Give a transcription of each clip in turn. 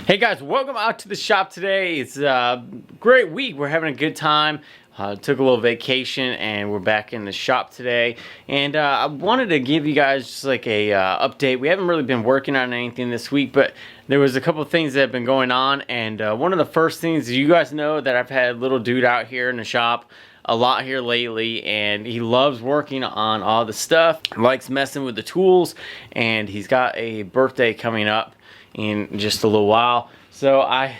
Hey guys, welcome out to the shop today. It's a great week. We're having a good time. Took a little vacation and we're back in the shop today. And I wanted to give you guys just like a update. We haven't really been working on anything this week, but there was a couple of things that have been going on. And one of the first things, you guys know that I've had little dude out here in the shop a lot here lately, and he loves working on all the stuff, likes messing with the tools, and he's got a birthday coming up in just a little while. So I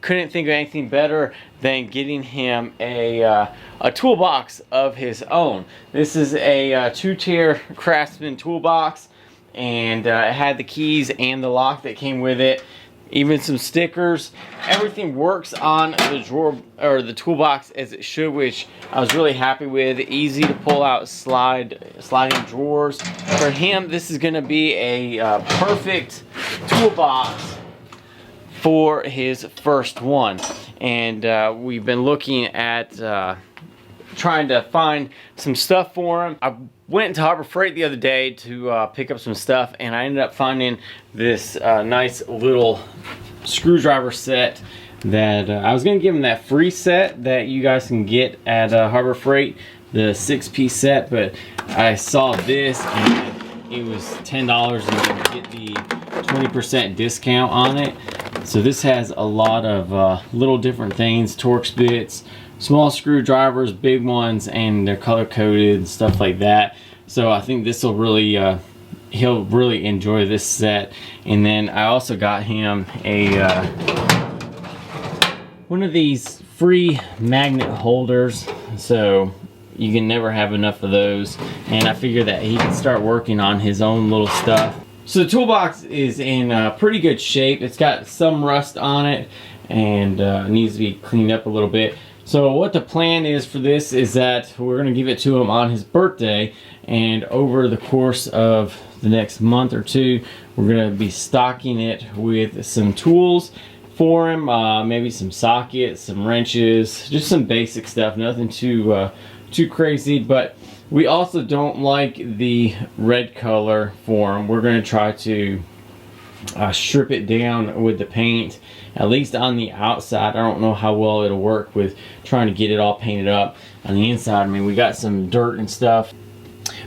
couldn't think of anything better than getting him a toolbox of his own. This is a two-tier Craftsman toolbox, and it had the keys and the lock that came with it, even some stickers. Everything works on the drawer or the toolbox as it should, which I was really happy with. Easy to pull out sliding drawers. For him, this is going to be a perfect toolbox for his first one. And we've been looking at trying to find some stuff for him. I went to Harbor Freight the other day to pick up some stuff, and I ended up finding this nice little screwdriver set that I was gonna give him that free set that you guys can get at Harbor Freight, the 6-piece set, but I saw this and it was $10 and you get the 20% discount on it. So this has a lot of little different things, Torx bits, small screwdrivers, big ones, and they're color coded and stuff like that. So I think this will really he'll really enjoy this set. And then I also got him a one of these free magnet holders, so you can never have enough of those. And I figure that he can start working on his own little stuff. So the toolbox is in pretty good shape. It's got some rust on it and needs to be cleaned up a little bit. So what the plan is for this is that we're going to give it to him on his birthday, and over the course of the next month or two, we're going to be stocking it with some tools for him, maybe some sockets, some wrenches, just some basic stuff, nothing too crazy. But we also don't like the red color for him. We're going to try to strip it down with the paint, at least on the outside. I don't know how well it'll work with trying to get it all painted up on the inside. I mean, we got some dirt and stuff.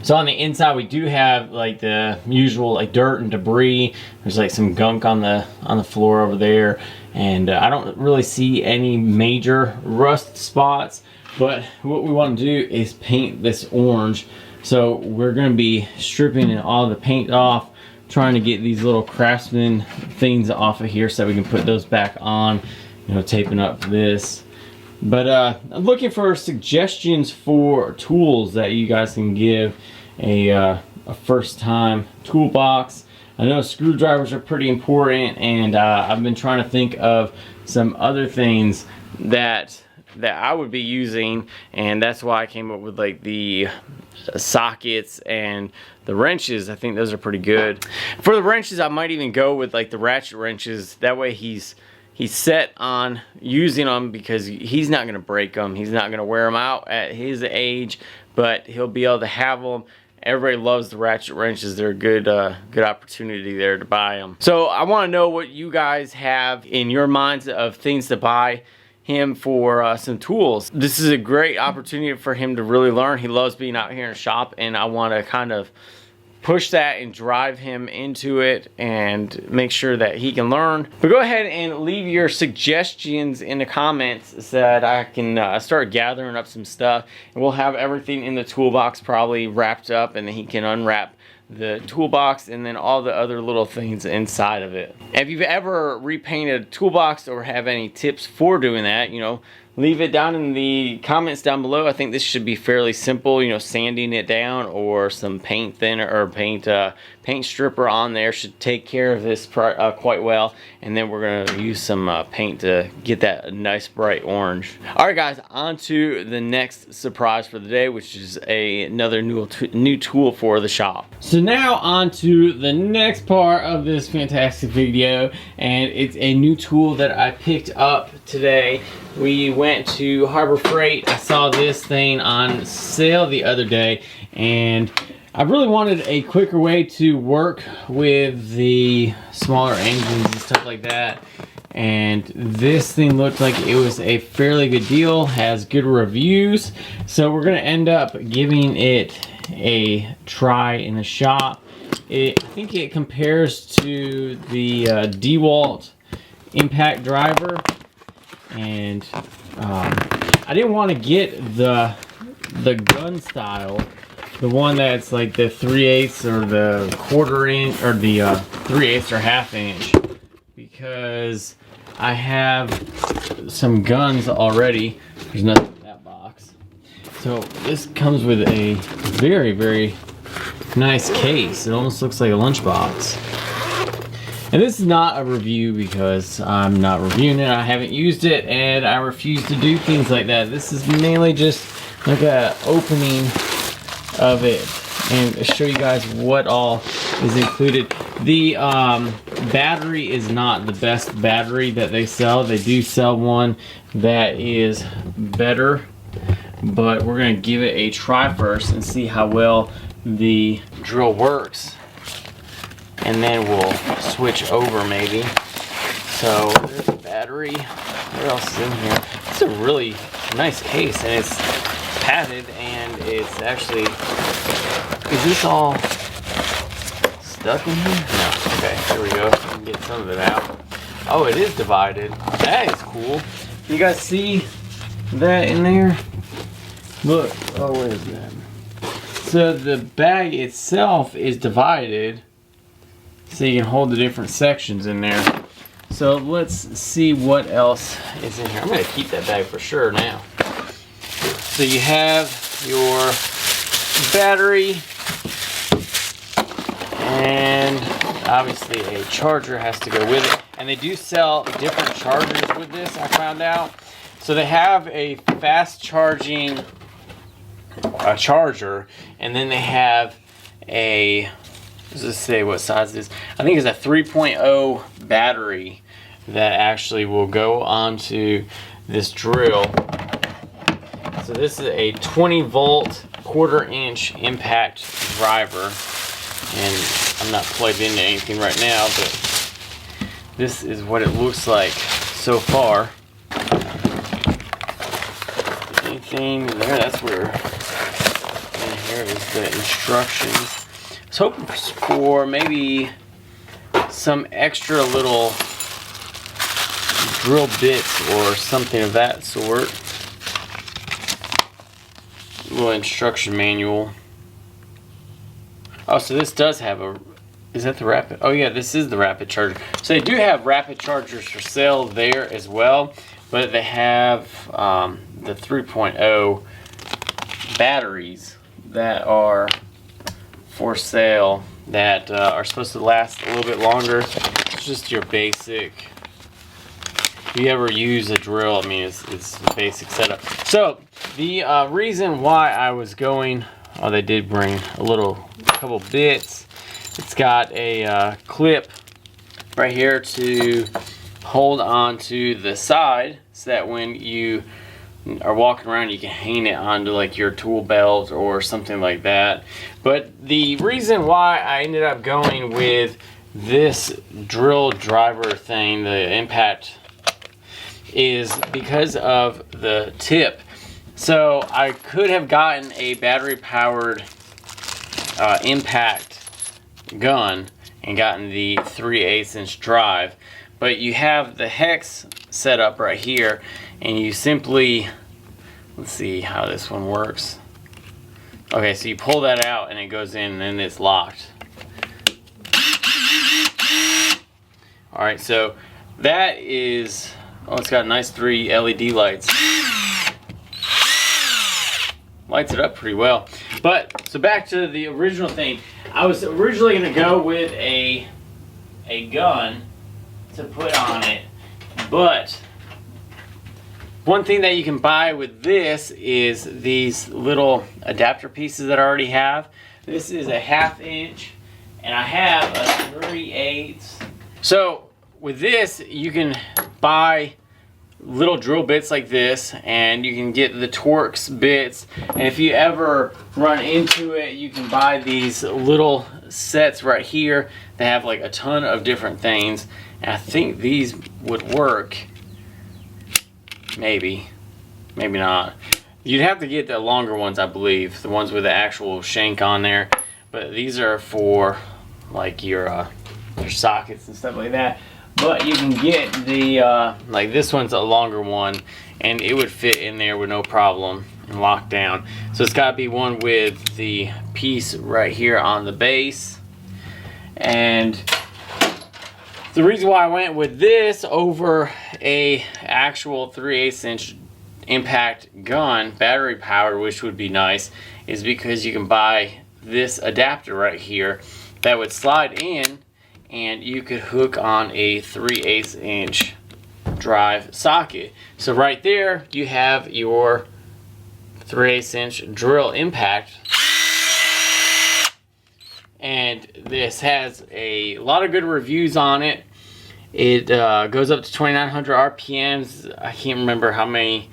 So on the inside we do have like the usual like dirt and debris. There's like some gunk on the floor over there, and I don't really see any major rust spots. But what we want to do is paint this orange. So we're going to be stripping all the paint off, trying to get these little Craftsman things off of here so we can put those back on, you know, taping up this. But I'm looking for suggestions for tools that you guys can give a first time toolbox. I know screwdrivers are pretty important, and I've been trying to think of some other things that I would be using, and that's why I came up with like the sockets and the wrenches. I think those are pretty good. For the wrenches, I might even go with like the ratchet wrenches. That way he's set on using them, because he's not going to break them. He's not going to wear them out at his age, but he'll be able to have them. Everybody loves the ratchet wrenches. They're a good opportunity there to buy them. So I want to know what you guys have in your minds of things to buy him for some tools. This is a great opportunity for him to really learn. He loves being out here in the shop, and I want to kind of push that and drive him into it and make sure that he can learn. But go ahead and leave your suggestions in the comments so that I can start gathering up some stuff, and we'll have everything in the toolbox probably wrapped up, and then he can unwrap the toolbox and then all the other little things inside of it. If you've ever repainted a toolbox or have any tips for doing that, you know, leave it down in the comments down below. I think this should be fairly simple, you know, sanding it down or some paint thinner or paint stripper on there should take care of this quite well. And then we're gonna use some paint to get that nice bright orange. All right guys, on to the next surprise for the day, which is another new tool for the shop. So now on to the next part of this fantastic video, and it's a new tool that I picked up today. We went to Harbor Freight. I saw this thing on sale the other day, and I really wanted a quicker way to work with the smaller engines and stuff like that. and this thing looked like it was a fairly good deal, has good reviews, so we're gonna end up giving it a try in the shop. I think it compares to the DeWalt impact driver, and I didn't want to get the gun style, the one that's like the 3/8 or the 1/4 inch or the 3/8 or 1/2 inch, because I have some guns already. There's nothing in that box. So this comes with a very, very nice case. It almost looks like a lunchbox. And this is not a review because I'm not reviewing it. I haven't used it and I refuse to do things like that. This is mainly just like a opening of it and show you guys what all is included. The battery is not the best battery that they sell. They do sell one that is better, but we're gonna give it a try first and see how well the drill works, and then we'll switch over maybe. So there's a battery. What else is in here? It's a really nice case, and it's padded, and it's actually, is this all stuck in here? No. Okay, here we go. We can get some of it out. Oh, it is divided. That is cool. You guys see that in there? Look. Oh, what is that? So the bag itself is divided, so you can hold the different sections in there. So let's see what else is in here. I'm gonna keep that bag for sure now. So you have your battery, and obviously a charger has to go with it. And they do sell different chargers with this, I found out. So they have a fast charging charger, and then they have a, does this say what size it is? I think it's a 3.0 battery that actually will go onto this drill. So this is a 20 volt 1/4 inch impact driver, and I'm not plugged into anything right now, but this is what it looks like so far. Anything there? That's where, and here is the instructions. I was hoping for maybe some extra little drill bits or something of that sort. Little instruction manual. Oh, so this does have a, is that the rapid? Oh yeah, this is the rapid charger. So they do have rapid chargers for sale there as well, but they have the 3.0 batteries that are for sale that are supposed to last a little bit longer. It's just your basic, if you ever use a drill, I mean, it's a basic setup. So the reason why I was going, oh, they did bring a couple bits. It's got a clip right here to hold on to the side, so that when you are walking around you can hang it onto like your tool belt or something like that. But the reason why I ended up going with this drill driver thing, the impact, is because of the tip. So I could have gotten a battery powered impact gun and gotten the 3/8 inch drive, but you have the hex set up right here, and you simply, let's see how this one works. Okay, so you pull that out and it goes in, and then it's locked. Alright, so that is, oh, it's got nice 3 LED lights. Lights it up pretty well. But so back to the original thing. I was originally going to go with a gun to put on it, but one thing that you can buy with this is these little adapter pieces that I already have. This is a 1/2 inch, and I have a 3/8. So with this, you can buy little drill bits like this, and you can get the Torx bits, and if you ever run into it, you can buy these little sets right here that have like a ton of different things, And I think these would work. Maybe not. You'd have to get the longer ones, I believe, the ones with the actual shank on there. But these are for like your sockets and stuff like that. But you can get the like this one's a longer one, and it would fit in there with no problem and lock down. So it's got to be one with the piece right here on the base. And the reason why I went with this over a actual 3/8 inch impact gun, battery powered, which would be nice, is because you can buy this adapter right here that would slide in, and you could hook on a 3/8 inch drive socket. So right there you have your 3/8 inch drill impact. And this has a lot of good reviews on it. It goes up to 2,900 RPMs. I can't remember how many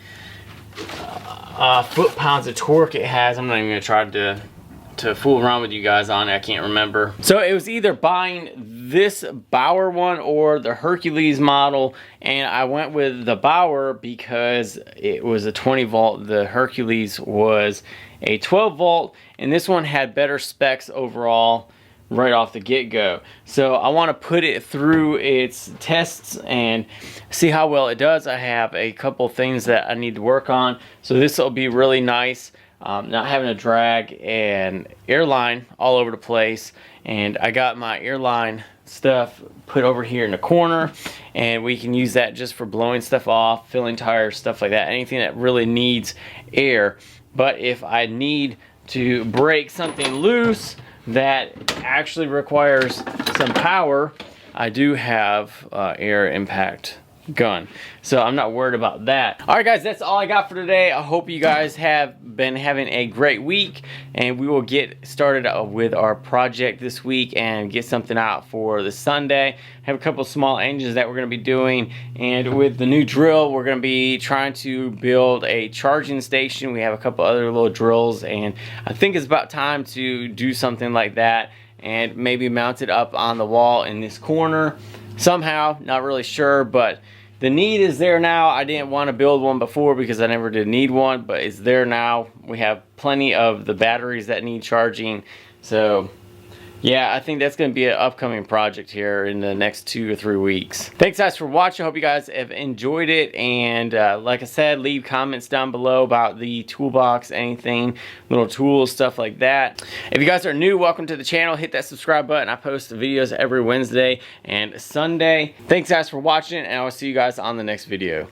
foot-pounds of torque it has. I'm not even gonna try to fool around with you guys on it. I can't remember. So it was either buying this Bauer one or the Hercules model, and I went with the Bauer because it was a 20 volt. The Hercules was a 12 volt, and this one had better specs overall right off the get-go. So I want to put it through its tests and see how well it does. I have a couple things that I need to work on, so this will be really nice, not having to drag an airline all over the place. And I got my airline stuff put over here in the corner, and we can use that just for blowing stuff off, filling tires, stuff like that, anything that really needs air. But if I need to break something loose that actually requires some power, I do have air impact gun, so I'm not worried about that. All right guys, that's all I got for today. I hope you guys have been having a great week, and we will get started with our project this week and get something out for the Sunday. I have a couple small engines that we're going to be doing, and with the new drill we're going to be trying to build a charging station. We have a couple other little drills, and I think it's about time to do something like that and maybe mount it up on the wall in this corner somehow. Not really sure, but the need is there now. I didn't want to build one before because I never did need one, but it's there now. We have plenty of the batteries that need charging. So yeah, I think that's going to be an upcoming project here in the next 2 or 3 weeks. Thanks guys for watching. I hope you guys have enjoyed it, and like I said, leave comments down below about the toolbox, anything, little tools, stuff like that. If you guys are new, welcome to the channel. Hit that subscribe button. I post videos every Wednesday and Sunday. Thanks guys for watching, and I will see you guys on the next video.